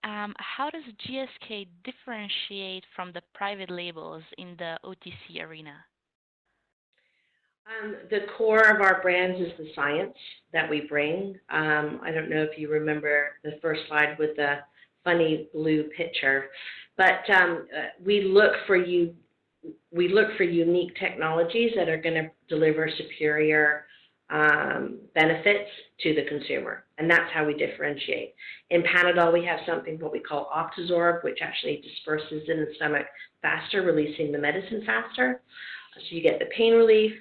How does GSK differentiate from the private labels in the OTC arena? The core of our brands is the science that we bring. I don't know if you remember the first slide with the funny blue picture, but we look for unique technologies that are going to deliver superior benefits to the consumer, and that's how we differentiate. In Panadol, we have something what we call Optizorb, which actually disperses in the stomach faster, releasing the medicine faster, so you get the pain relief.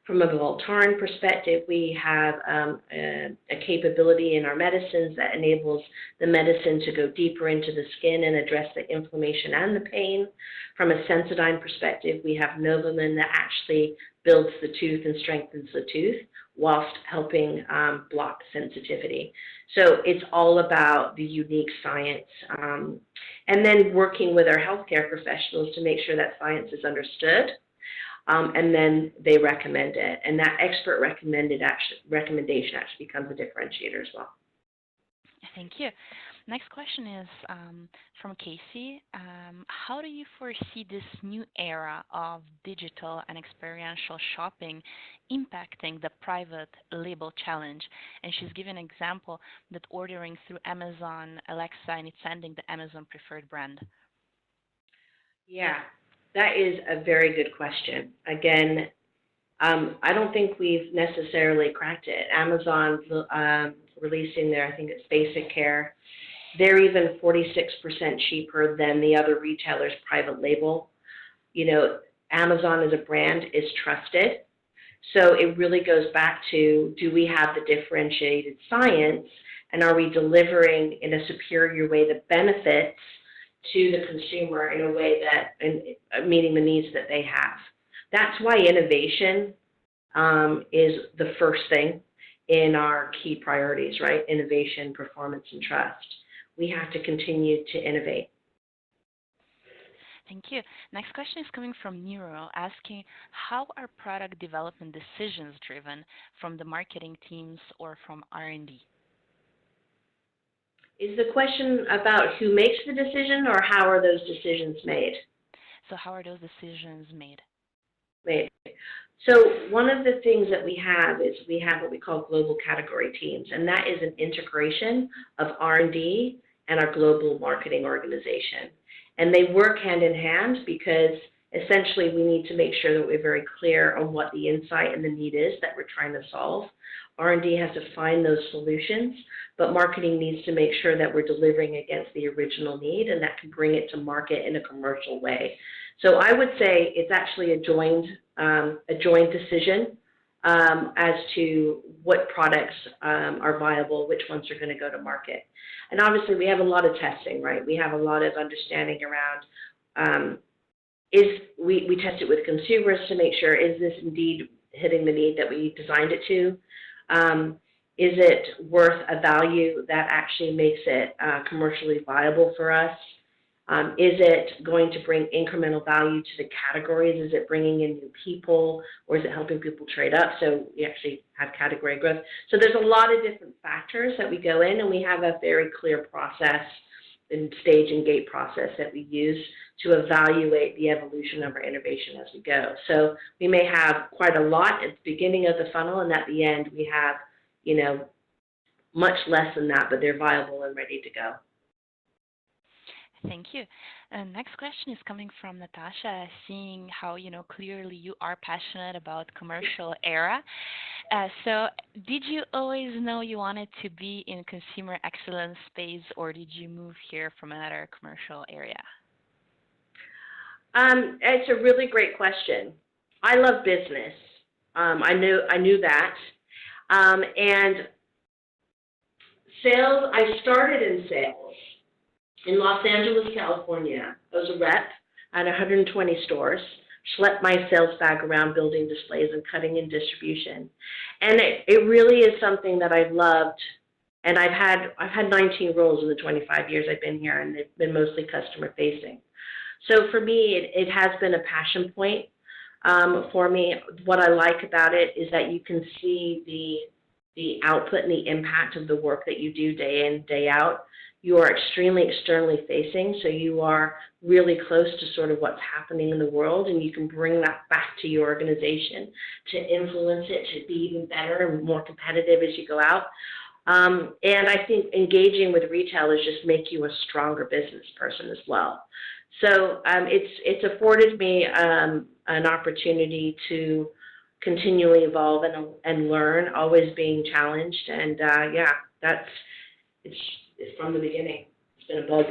From a Voltaren perspective, we have a capability in our medicines that enables the medicine to go deeper into the skin and address the inflammation and the pain. From a Sensodyne perspective, we have Novomin that actually builds the tooth and strengthens the tooth whilst helping block sensitivity. So it's all about the unique science and then working with our healthcare professionals to make sure that science is understood. And then they recommend it, and that expert recommendation actually becomes a differentiator as well. Thank you. Next question is from Casey. How do you foresee this new era of digital and experiential shopping impacting the private label challenge? And she's given an example that ordering through Amazon Alexa and it's sending the Amazon preferred brand. Yeah. That is a very good question. Again, I don't think we've necessarily cracked it. Amazon's releasing their, I think it's Basic Care. They're even 46% cheaper than the other retailers' private label. You know, Amazon as a brand is trusted. So it really goes back to, do we have the differentiated science, and are we delivering in a superior way the benefits to the consumer in a way that meeting the needs that they have. That's why innovation is the first thing in our key priorities, right? Innovation, performance, and trust. We have to continue to innovate. Thank you. Next question is coming from Nero, asking, how are product development decisions driven from the marketing teams or from R&D? Is the question about who makes the decision, or how are those decisions made? So how are those decisions made? So one of the things that we have is we have what we call global category teams, and that is an integration of R&D and our global marketing organization. And they work hand in hand because essentially we need to make sure that we're very clear on what the insight and the need is that we're trying to solve. R&D has to find those solutions, but marketing needs to make sure that we're delivering against the original need and that can bring it to market in a commercial way. So I would say it's actually a joint decision as to what products are viable, which ones are going to go to market. And obviously we have a lot of testing, right? We have a lot of understanding around we test it with consumers to make sure, is this indeed hitting the need that we designed it to? Is it worth a value that actually makes it commercially viable for us? Is it going to bring incremental value to the categories? Is it bringing in new people, or is it helping people trade up so we actually have category growth? So there's a lot of different factors that we go in, and we have a very clear process and stage and gate process that we use to evaluate the evolution of our innovation as we go. So we may have quite a lot at the beginning of the funnel, and at the end we have, you know, much less than that, but they're viable and ready to go. Thank you. Next question is coming from Natasha, seeing how, clearly you are passionate about commercial era. So did you always know you wanted to be in consumer excellence space, or did you move here from another commercial area? It's a really great question. I love business. I knew that. And sales, I started in sales in Los Angeles, California. I was a rep at 120 stores, schlepped my sales bag around building displays and cutting in distribution. And it really is something that I've loved. And I've had 19 roles in the 25 years I've been here, and they've been mostly customer facing. So for me, it has been a passion point for me. What I like about it is that you can see the output and the impact of the work that you do day in, day out. You are extremely externally facing, so you are really close to sort of what's happening in the world, and you can bring that back to your organization to influence it, to be even better and more competitive as you go out. And I think engaging with retailers just make you a stronger business person as well. So it's afforded me an opportunity to continually evolve and learn, always being challenged. And yeah, it's from the beginning. It's been a bug.